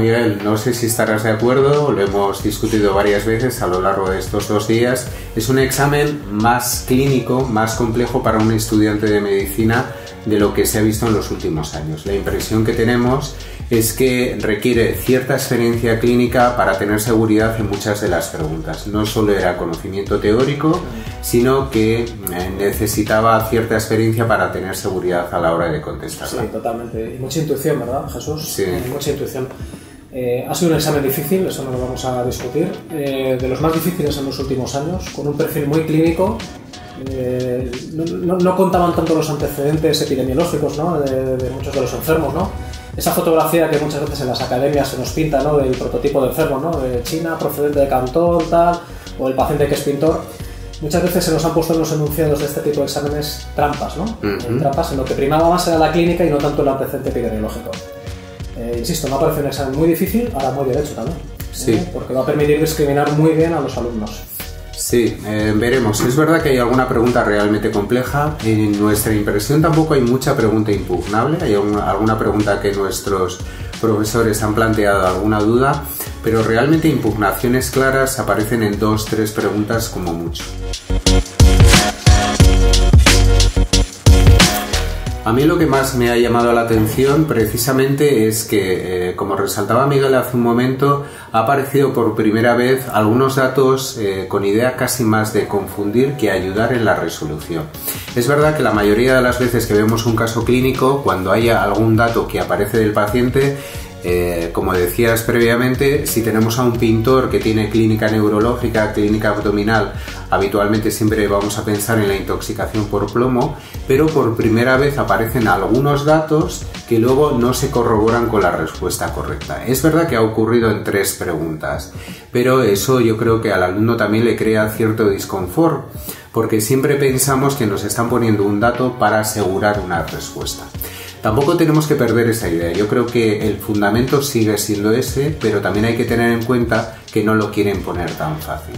Miguel, no sé si estarás de acuerdo, lo hemos discutido varias veces a lo largo de estos 2 días. Es un examen más clínico, más complejo para un estudiante de medicina de lo que se ha visto en los últimos años. La impresión que tenemos es que requiere cierta experiencia clínica para tener seguridad en muchas de las preguntas. No solo era conocimiento teórico, sino que necesitaba cierta experiencia para tener seguridad a la hora de contestarla. Sí, totalmente. Y mucha intuición, ¿verdad, Jesús? Sí. Mucha intuición. Ha sido un examen difícil, eso no lo vamos a discutir, de los más difíciles en los últimos años, con un perfil muy clínico. No contaban tanto los antecedentes epidemiológicos, ¿no? de muchos de los enfermos, ¿no? Esa fotografía que muchas veces en las academias se nos pinta, ¿no? Del prototipo de enfermo, ¿no? De China, procedente de Cantón, tal, o el paciente que es pintor. Muchas veces se nos han puesto en los enunciados de este tipo de exámenes trampas, ¿no? Trampas en lo que primaba más era la clínica y no tanto el antecedente epidemiológico. Insisto, me ha parecido un examen muy difícil, ahora muy bien hecho también. Sí. Porque va a permitir discriminar muy bien a los alumnos. Sí, veremos. Es verdad que hay alguna pregunta realmente compleja. En nuestra impresión tampoco hay mucha pregunta impugnable. Hay alguna pregunta que nuestros profesores han planteado alguna duda, pero realmente impugnaciones claras aparecen en 2-3 preguntas como mucho. A mí lo que más me ha llamado la atención precisamente es que, como resaltaba Miguel hace un momento, ha aparecido por primera vez algunos datos con idea casi más de confundir que ayudar en la resolución. Es verdad que la mayoría de las veces que vemos un caso clínico, cuando haya algún dato que aparece del paciente, como decías previamente, si tenemos a un pintor que tiene clínica neurológica, clínica abdominal, habitualmente siempre vamos a pensar en la intoxicación por plomo, pero por primera vez aparecen algunos datos que luego no se corroboran con la respuesta correcta. Es verdad que ha ocurrido en 3 preguntas, pero eso yo creo que al alumno también le crea cierto disconfort, porque siempre pensamos que nos están poniendo un dato para asegurar una respuesta. Tampoco tenemos que perder esa idea. Yo creo que el fundamento sigue siendo ese, pero también hay que tener en cuenta que no lo quieren poner tan fácil.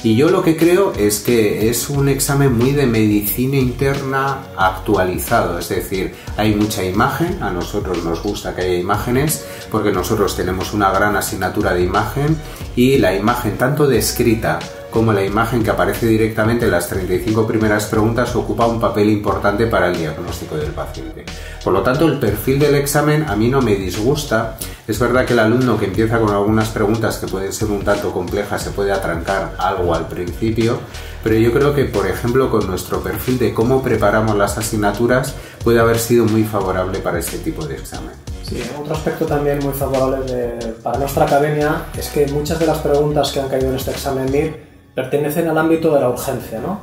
Y yo lo que creo es que es un examen muy de medicina interna actualizado, es decir, hay mucha imagen, a nosotros nos gusta que haya imágenes, porque nosotros tenemos una gran asignatura de imagen y la imagen tanto descrita como la imagen que aparece directamente en las 35 primeras preguntas ocupa un papel importante para el diagnóstico del paciente. Por lo tanto, el perfil del examen a mí no me disgusta. Es verdad que el alumno que empieza con algunas preguntas que pueden ser un tanto complejas se puede atrancar algo al principio, pero yo creo que, por ejemplo, con nuestro perfil de cómo preparamos las asignaturas puede haber sido muy favorable para este tipo de examen. Sí, otro aspecto también muy favorable para nuestra academia es que muchas de las preguntas que han caído en este examen MIR pertenecen al ámbito de la urgencia, ¿no?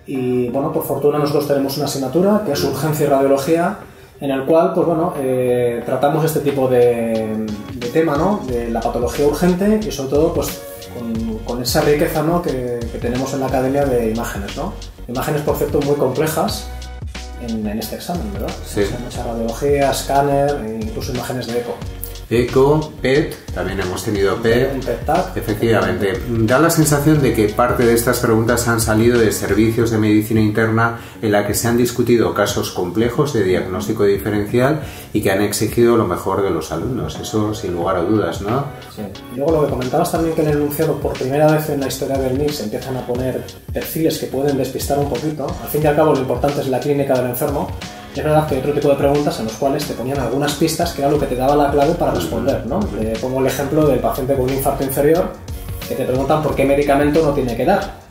Y bueno, por fortuna nosotros tenemos una asignatura que es urgencia y radiología, en el cual, pues bueno, tratamos este tipo de tema, ¿no? De la patología urgente y sobre todo, pues con esa riqueza, ¿no? que tenemos en la academia de imágenes, ¿no? Imágenes, por cierto, muy complejas en este examen, ¿verdad? Sí. O sea, mucha radiología, escáner, e incluso imágenes de eco. Eco, PET, también hemos tenido PET. Un PET-TAC. Efectivamente. Da la sensación de que parte de estas preguntas han salido de servicios de medicina interna en la que se han discutido casos complejos de diagnóstico diferencial y que han exigido lo mejor de los alumnos. Eso sin lugar a dudas, ¿no? Sí. Y luego lo que comentabas también, que en el enunciado por primera vez en la historia del MIR se empiezan a poner perfiles que pueden despistar un poquito. Al fin y al cabo lo importante es la clínica del enfermo. Es verdad que hay otro tipo de preguntas en los cuales te ponían algunas pistas que era lo que te daba la clave para responder, ¿no? Te pongo el ejemplo del paciente con un infarto inferior que te preguntan por qué medicamento no tiene que dar.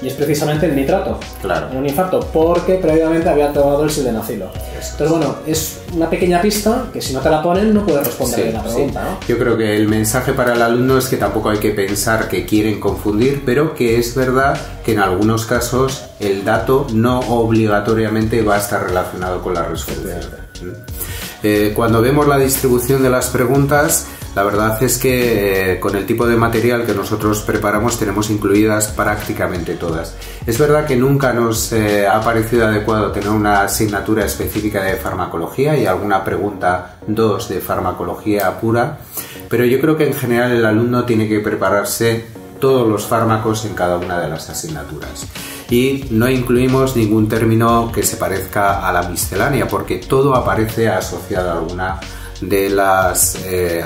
Y es precisamente el nitrato. Claro. En un infarto, porque previamente había tomado el sildenafilo. Entonces, bueno, es una pequeña pista que si no te la ponen no puedes responder bien la pregunta, ¿no? Yo creo que el mensaje para el alumno es que tampoco hay que pensar que quieren confundir, pero que es verdad que en algunos casos el dato no obligatoriamente va a estar relacionado con la resolución. Cuando vemos la distribución de las preguntas, la verdad es que con el tipo de material que nosotros preparamos tenemos incluidas prácticamente todas. Es verdad que nunca nos ha parecido adecuado tener una asignatura específica de farmacología y alguna pregunta 2 de farmacología pura, pero yo creo que en general el alumno tiene que prepararse todos los fármacos en cada una de las asignaturas. Y no incluimos ningún término que se parezca a la miscelánea, porque todo aparece asociado a alguna de las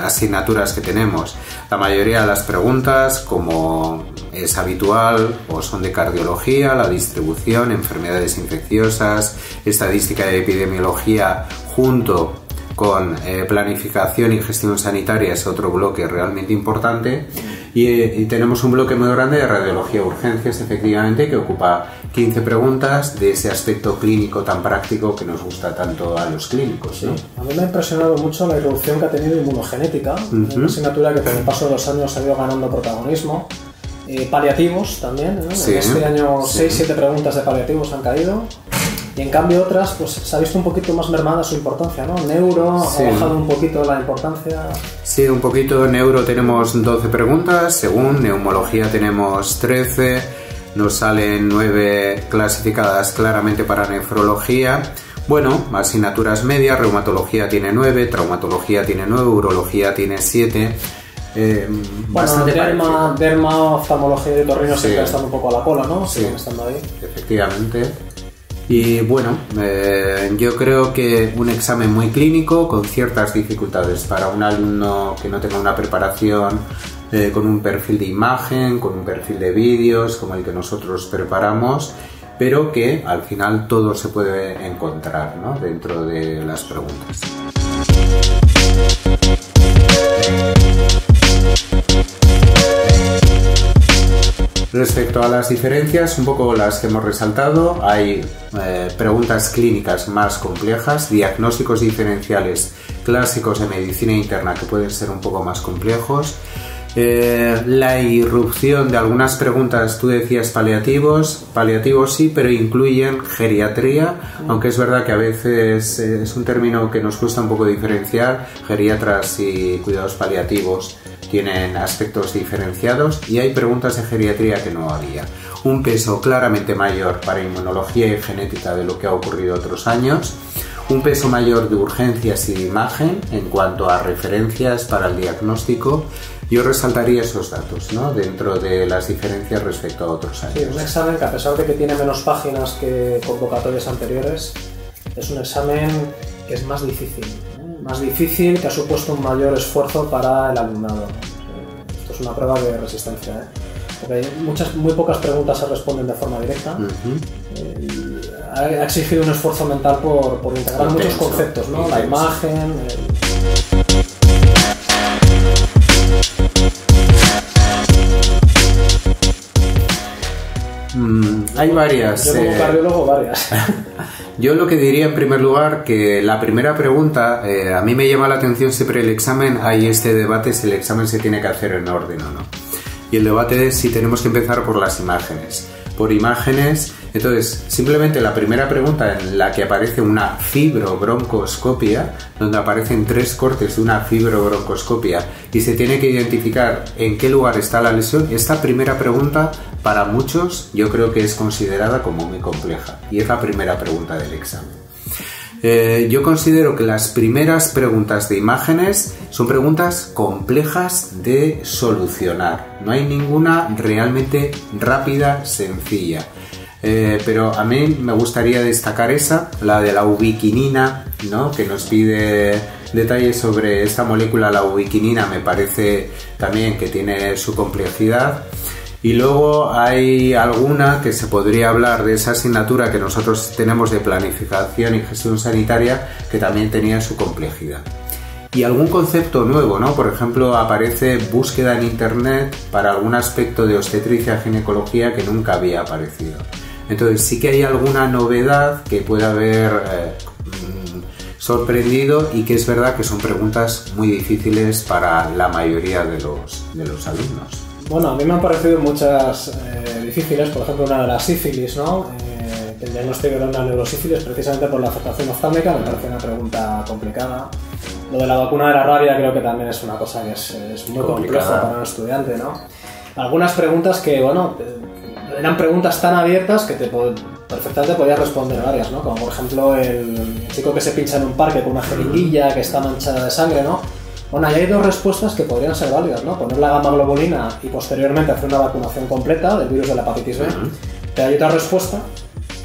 asignaturas que tenemos. La mayoría de las preguntas, como es habitual, o son de cardiología, la distribución, enfermedades infecciosas, estadística y epidemiología, junto con planificación y gestión sanitaria, es otro bloque realmente importante. Y tenemos un bloque muy grande de radiología urgencias, efectivamente, que ocupa 15 preguntas de ese aspecto clínico tan práctico que nos gusta tanto a los clínicos, ¿no? Sí. A mí me ha impresionado mucho la irrupción que ha tenido inmunogenética, una asignatura que con el paso de los años ha ido ganando protagonismo. Paliativos también, ¿no? Sí, en este año 6-7 preguntas de paliativos han caído. Y en cambio otras, pues se ha visto un poquito más mermada su importancia, ¿no? Neuro sí. ha bajado un poquito la importancia. Sí, un poquito. Neuro tenemos 12 preguntas, según neumología tenemos 13, nos salen 9 clasificadas claramente para nefrología. Bueno, asignaturas medias, reumatología tiene 9, traumatología tiene 9, urología tiene 7. Bueno, derma, oftalmología y otorrino sí. siempre están un poco a la cola, ¿no? Sí, siguen estando ahí. Efectivamente. Y bueno, yo creo que un examen muy clínico con ciertas dificultades para un alumno que no tenga una preparación con un perfil de imagen, con un perfil de vídeos como el que nosotros preparamos, pero que al final todo se puede encontrar, ¿no?, dentro de las preguntas. Respecto a las diferencias, un poco las que hemos resaltado, hay preguntas clínicas más complejas, diagnósticos diferenciales clásicos de medicina interna que pueden ser un poco más complejos, la irrupción de algunas preguntas, tú decías paliativos sí, pero incluyen geriatría, aunque es verdad que a veces es un término que nos cuesta un poco diferenciar, geriatras y cuidados paliativos tienen aspectos diferenciados y hay preguntas de geriatría que no había. Un peso claramente mayor para inmunología y genética de lo que ha ocurrido otros años, un peso mayor de urgencias y de imagen en cuanto a referencias para el diagnóstico. Yo resaltaría esos datos, ¿no?, dentro de las diferencias respecto a otros años. Sí, un examen que a pesar de que tiene menos páginas que convocatorias anteriores, es un examen que es más difícil. Más difícil, que ha supuesto un mayor esfuerzo para el alumnado. Esto es una prueba de resistencia, ¿eh? Porque muy pocas preguntas se responden de forma directa. Ha exigido un esfuerzo mental por integrar muchos conceptos, ¿no? La imagen. Hay varias. Yo como cardiólogo, varias. Yo lo que diría en primer lugar que la primera pregunta, a mí me llama la atención siempre el examen, hay este debate si el examen se tiene que hacer en orden o no. Y el debate es si tenemos que empezar por las imágenes. Por imágenes, entonces simplemente la primera pregunta en la que aparece una fibrobroncoscopia, donde aparecen 3 cortes de una fibrobroncoscopia y se tiene que identificar en qué lugar está la lesión, esta primera pregunta para muchos yo creo que es considerada como muy compleja y es la primera pregunta del examen. Yo considero que las primeras preguntas de imágenes son preguntas complejas de solucionar. No hay ninguna realmente rápida, sencilla. Pero a mí me gustaría destacar esa, la de la ubiquinina, ¿no?, que nos pide detalles sobre esta molécula. La ubiquinina me parece también que tiene su complejidad. Y luego hay alguna que se podría hablar de esa asignatura que nosotros tenemos de planificación y gestión sanitaria, que también tenía su complejidad. Y algún concepto nuevo, ¿no? Por ejemplo, aparece búsqueda en internet para algún aspecto de obstetricia y ginecología que nunca había aparecido. Entonces sí que hay alguna novedad que puede haber sorprendido y que es verdad que son preguntas muy difíciles para la mayoría de los alumnos. Bueno, a mí me han parecido muchas difíciles, por ejemplo una de la sífilis, ¿no? El diagnóstico era una neurosífilis precisamente por la afectación oftálmica, me parece una pregunta complicada. Lo de la vacuna de la rabia creo que también es una cosa que es muy compleja para un estudiante, ¿no? Algunas preguntas que, bueno, eran preguntas tan abiertas que perfectamente podías responder varias, ¿no? Como por ejemplo el chico que se pincha en un parque con una jeringuilla que está manchada de sangre, ¿no? Bueno, ahí hay 2 respuestas que podrían ser válidas, ¿no? Poner la gamma globulina y posteriormente hacer una vacunación completa del virus de la hepatitis B. Pero hay otra respuesta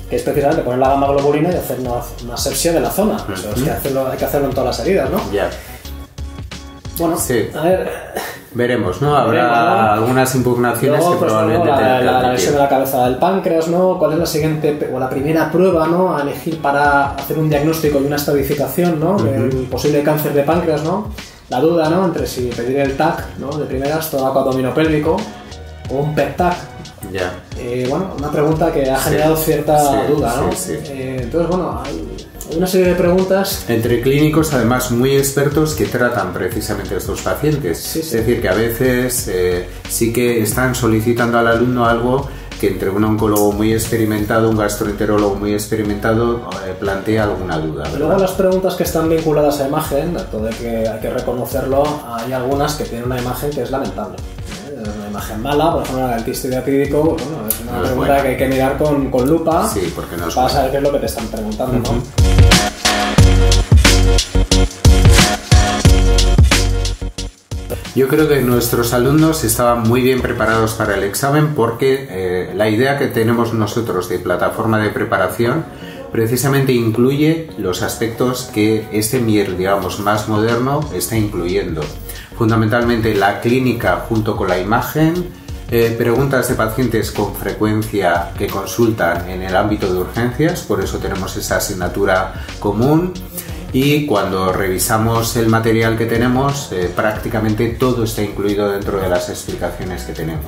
que es precisamente poner la gamma globulina y hacer una asepsia de la zona. Eso es que hay que hacerlo en todas las heridas, ¿no? Bueno, sí. A ver... Veremos, ¿no? Habrá algunas impugnaciones. Luego, que probablemente la lesión de la cabeza del páncreas, ¿no? ¿Cuál es la siguiente o la primera prueba, ¿no? A elegir para hacer un diagnóstico y una estadificación, ¿no? Del posible cáncer de páncreas, ¿no? La duda, ¿no? Entre si pedir el TAC, ¿no? De primeras, tóraco abdominopélvico, o un PET-TAC. Ya. Bueno, una pregunta que ha generado cierta duda, ¿no? Entonces, bueno, hay una serie de preguntas. Entre clínicos, además, muy expertos que tratan precisamente a estos pacientes. Es decir, que a veces sí que están solicitando al alumno algo que entre un oncólogo muy experimentado, un gastroenterólogo muy experimentado, plantea alguna duda, ¿verdad? Luego las preguntas que están vinculadas a imagen, todo de que hay que reconocerlo, hay algunas que tienen una imagen que es lamentable. Una imagen mala, por ejemplo, el quiste diapídico, bueno, es una pregunta que hay que mirar con lupa, porque no es para saber qué es lo que te están preguntando, ¿no? Yo creo que nuestros alumnos estaban muy bien preparados para el examen porque la idea que tenemos nosotros de plataforma de preparación precisamente incluye los aspectos que este MIR, digamos, más moderno está incluyendo. Fundamentalmente la clínica junto con la imagen, preguntas de pacientes con frecuencia que consultan en el ámbito de urgencias, por eso tenemos esa asignatura común. Y cuando revisamos el material que tenemos, prácticamente todo está incluido dentro de las explicaciones que tenemos.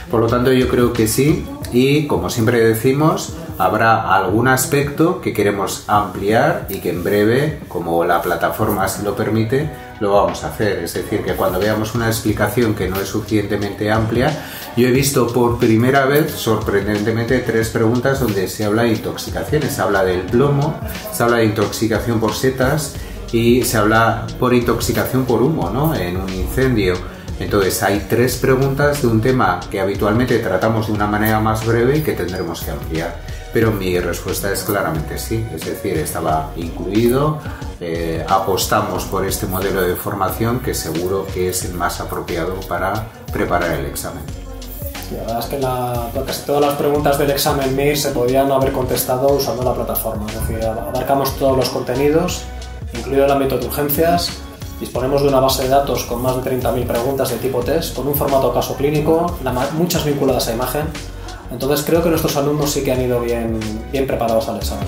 Por lo tanto, yo creo que sí, y como siempre decimos, habrá algún aspecto que queremos ampliar y que en breve, como la plataforma así lo permite, lo vamos a hacer. Es decir, que cuando veamos una explicación que no es suficientemente amplia, yo he visto por primera vez, sorprendentemente, 3 preguntas donde se habla de intoxicaciones. Se habla del plomo, se habla de intoxicación por setas y se habla por intoxicación por humo, ¿no? En un incendio. Entonces hay 3 preguntas de un tema que habitualmente tratamos de una manera más breve y que tendremos que ampliar. Pero mi respuesta es claramente sí, es decir, estaba incluido, apostamos por este modelo de formación que seguro que es el más apropiado para preparar el examen. La verdad es que casi todas las preguntas del examen MIR se podían haber contestado usando la plataforma, es decir, abarcamos todos los contenidos, incluido el ámbito de urgencias. Disponemos de una base de datos con más de 30.000 preguntas de tipo test, con un formato caso clínico, muchas vinculadas a imagen. Entonces creo que nuestros alumnos sí que han ido bien preparados al examen.